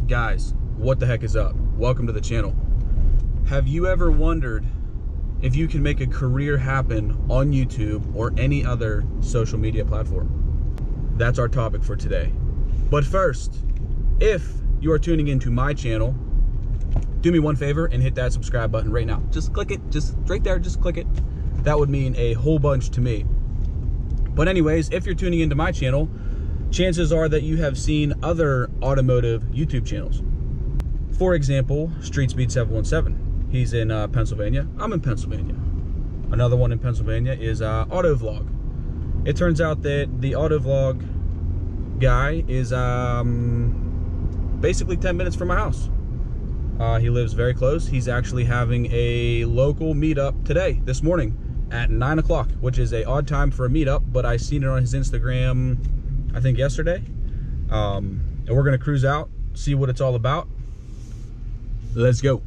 Guys, what the heck is up? Welcome to the channel. Have you ever wondered if you can make a career happen on YouTube or any other social media platform? That's our topic for today. But first, if you are tuning into my channel, do me one favor and hit that subscribe button right now. Just click it, just right there, just click it. That would mean a whole bunch to me. But anyways, if you're tuning into my channel, chances are that you have seen other automotive YouTube channels. For example, Street Speed 717. He's in Pennsylvania. I'm in Pennsylvania. Another one in Pennsylvania is Auto Vlog. It turns out that the Auto Vlog guy is basically 10 minutes from my house. He lives very close. He's actually having a local meetup today, this morning, at 9 o'clock, which is an odd time for a meetup, but I seen it on his Instagram, I think yesterday. And we're gonna cruise out, see what it's all about. Let's go.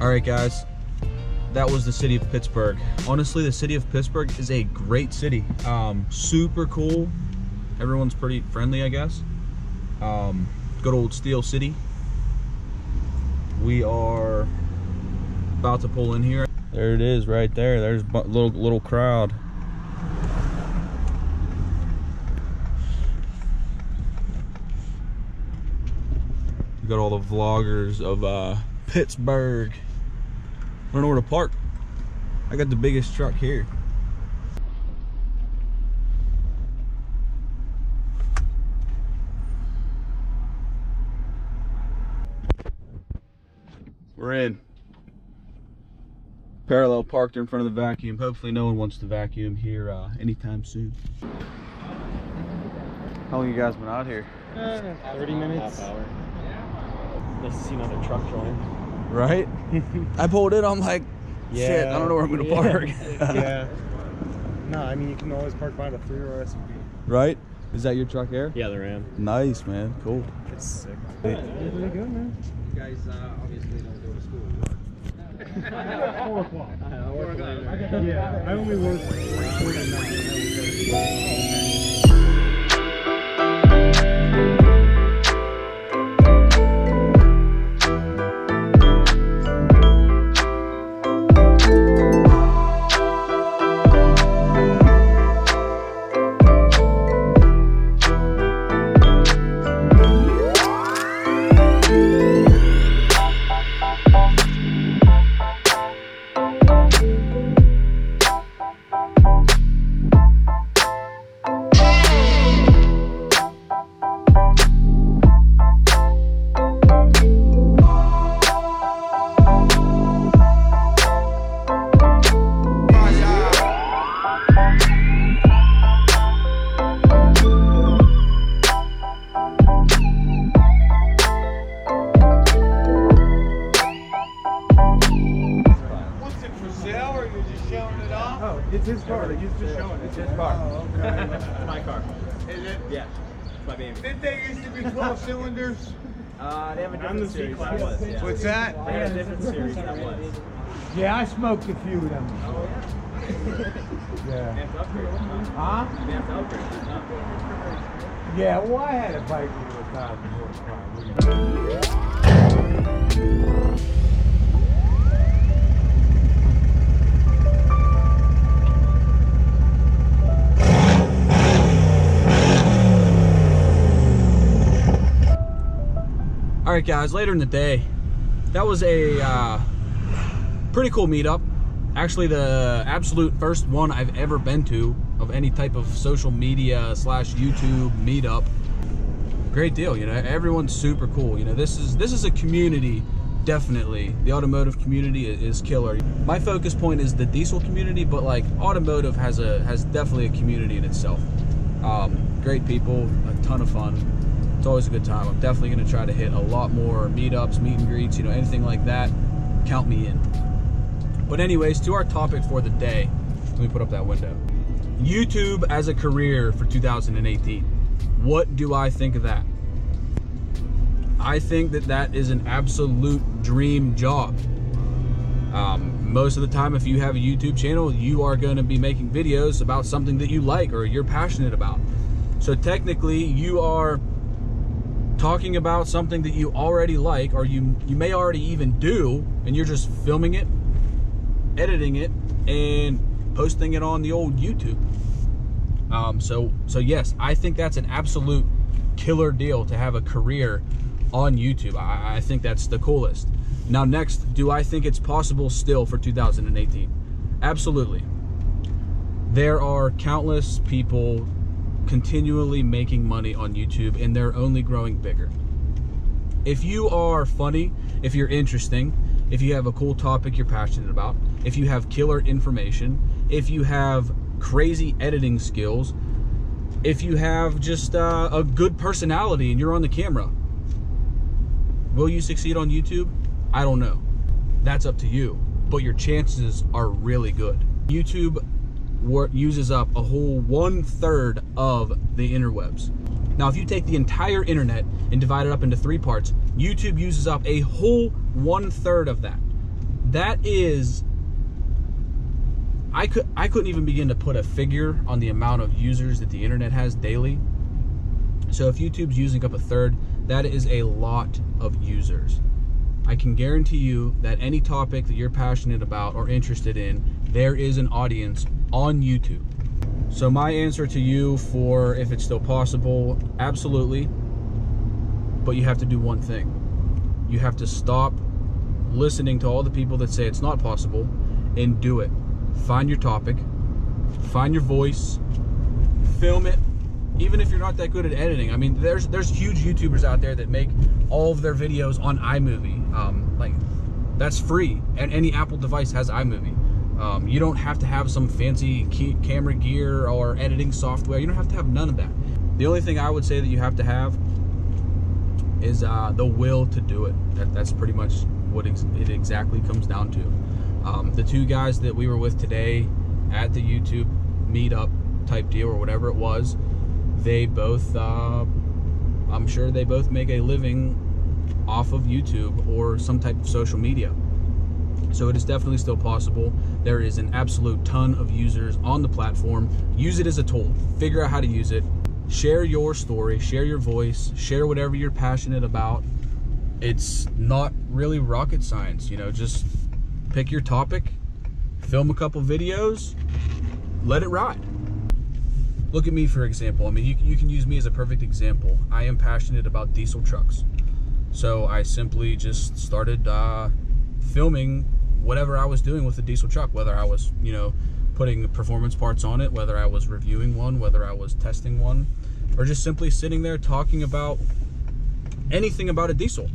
Alright guys, that was the city of Pittsburgh. Honestly, the city of Pittsburgh is a great city. Super cool. Everyone's pretty friendly, I guess. Good old Steel City. We are about to pull in here. There it is right there. There's a little crowd. We got all the vloggers of Pittsburgh. I don't know where to park. I got the biggest truck here. We're in. Parallel parked in front of the vacuum. Hopefully no one wants to vacuum here anytime soon. How long you guys been out here? 30 minutes. Half hour. Nice to see another truck join. Right? I pulled in, I'm like, shit, I don't know where I'm gonna park. Yeah. No, I mean, you can always park by the 3-row SUV. Right? Is that your truck here? Yeah, the Ram. Nice, man. Cool. It's sick. Hey. It's really good, man. You guys obviously don't go to school. 4 o'clock. Yeah, I only work 49. It's his car. He's just showing. It's his car. Oh, okay. It's my car. Is it? Yeah. It's my baby. Didn't they used to be 12 cylinders? They have a different series that was. Yeah. What's that? They had a different series that was. Yeah, I smoked a few of them. Oh, yeah. Yeah. They have to upgrade. Huh? They have to upgrade. Yeah, well, I had a bike with 1,000 horsepower. All right, guys, later in the day, that was a pretty cool meetup. Actually, the absolute first one I've ever been to of any type of social media / YouTube meetup. Great deal, you know, everyone's super cool. You know, this is a community, definitely. The automotive community is killer. My focus point is the diesel community, but like automotive has definitely a community in itself. Great people, a ton of fun. It's always a good time. I'm definitely going to try to hit a lot more meetups, meet and greets, you know, anything like that. Count me in. But anyways, to our topic for the day. Let me put up that window. YouTube as a career for 2018. What do I think of that? I think that is an absolute dream job. Most of the time, if you have a YouTube channel, you are going to be making videos about something that you like or you're passionate about. So technically, you are talking about something that you already like, or you may already even do, and you're just filming it, editing it, and posting it on the old YouTube. So yes, I think that's an absolute killer deal to have a career on YouTube. I think that's the coolest. Now next, do I think it's possible still for 2018? Absolutely. There are countless people continually making money on YouTube, and they're only growing bigger. If you are funny, if you're interesting, if you have a cool topic you're passionate about, if you have killer information, if you have crazy editing skills, if you have just a good personality and you're on the camera, will you succeed on YouTube? I don't know. That's up to you, but your chances are really good. YouTube uses up a whole 1/3 of the interwebs. Now, if you take the entire internet and divide it up into 3 parts, YouTube uses up a whole 1/3 of that. That is, I couldn't even begin to put a figure on the amount of users that the internet has daily. So if YouTube's using up 1/3, that is a lot of users. I can guarantee you that any topic that you're passionate about or interested in, there is an audience on YouTube. So my answer to you for if it's still possible, absolutely. But you have to do one thing. You have to stop listening to all the people that say it's not possible and do it. Find your topic, find your voice, film it. Even if you're not that good at editing. I mean, there's huge YouTubers out there that make all of their videos on iMovie. Like, that's free, and any Apple device has iMovie. You don't have to have some fancy camera gear or editing software. You don't have to have none of that. The only thing I would say that you have to have is the will to do it. That's pretty much what it exactly comes down to. The 2 guys that we were with today at the YouTube meetup type deal or whatever it was, they both, I'm sure they both make a living off of YouTube or some type of social media. So it is definitely still possible. There is an absolute ton of users on the platform. Use it as a tool. Figure out how to use it. Share your story, share your voice, share whatever you're passionate about. It's not really rocket science, you know, just pick your topic, film a couple videos, let it ride. Look at me, for example. I mean, you can use me as a perfect example. I am passionate about diesel trucks. So I simply just started filming whatever I was doing with the diesel truck, whether I was, you know, putting performance parts on it, whether I was reviewing one, whether I was testing one, or just simply sitting there talking about anything about a diesel.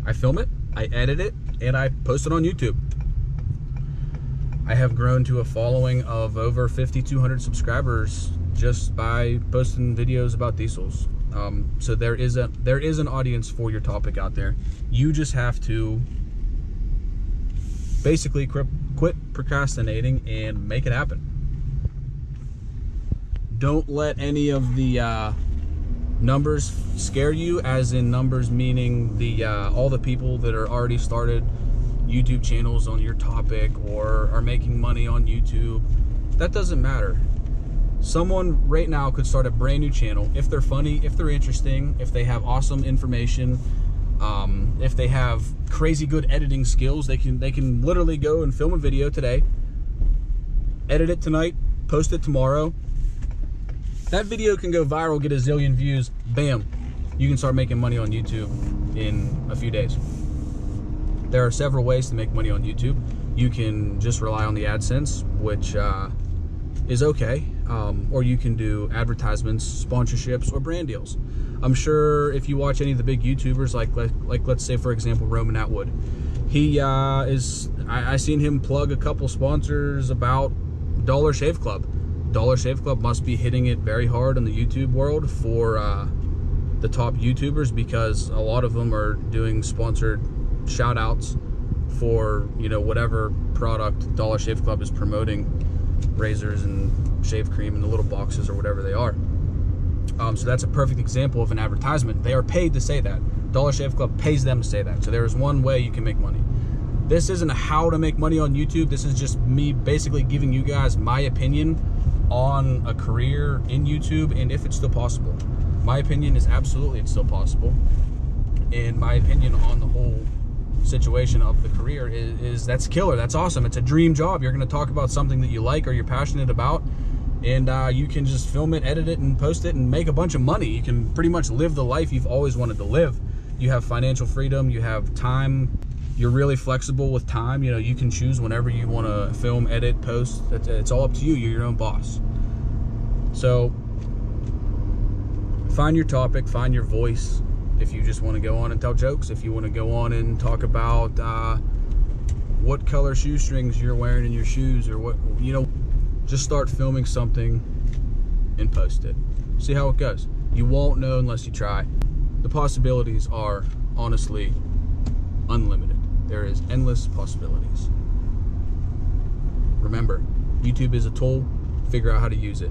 I film it, I edit it, and I post it on YouTube. I have grown to a following of over 5,200 subscribers just by posting videos about diesels. So there is an audience for your topic out there. You just have to basically quit procrastinating and make it happen. Don't let any of the numbers scare you, as in numbers meaning the all the people that are already started YouTube channels on your topic or are making money on YouTube. That doesn't matter. Someone right now could start a brand new channel if they're funny, if they're interesting, if they have awesome information, if they have crazy good editing skills. They can literally go and film a video today, edit it tonight, post it tomorrow. That video can go viral, get a zillion views, bam, you can start making money on YouTube in a few days. There are several ways to make money on YouTube. You can just rely on the AdSense, which is okay, or you can do advertisements, sponsorships, or brand deals. I'm sure if you watch any of the big YouTubers, like let's say for example Roman Atwood, he I seen him plug a couple sponsors about Dollar Shave Club. Dollar Shave Club must be hitting it very hard in the YouTube world for the top YouTubers, because a lot of them are doing sponsored shout outs for, you know, whatever product Dollar Shave Club is promoting, razors and shave cream and the little boxes or whatever they are. So that's a perfect example of an advertisement. They are paid to say that. Dollar Shave Club pays them to say that. So there is one way you can make money. This isn't how to make money on YouTube. This is just me basically giving you guys my opinion on a career in YouTube and if it's still possible. My opinion is absolutely it's still possible. And my opinion on the whole situation of the career is that's killer. That's awesome. It's a dream job. You're going to talk about something that you like or you're passionate about, and you can just film it, edit it, and post it and make a bunch of money. You can pretty much live the life you've always wanted to live. You have financial freedom, you have time, you're really flexible with time. You know, you can choose whenever you want to film, edit, post. It's all up to you. You're your own boss. So find your topic, find your voice. If you just want to go on and tell jokes, if you want to go on and talk about what color shoestrings you're wearing in your shoes, or what, you know, just start filming something and post it. See how it goes. You won't know unless you try. The possibilities are honestly unlimited. There is endless possibilities. Remember, YouTube is a tool. Figure out how to use it.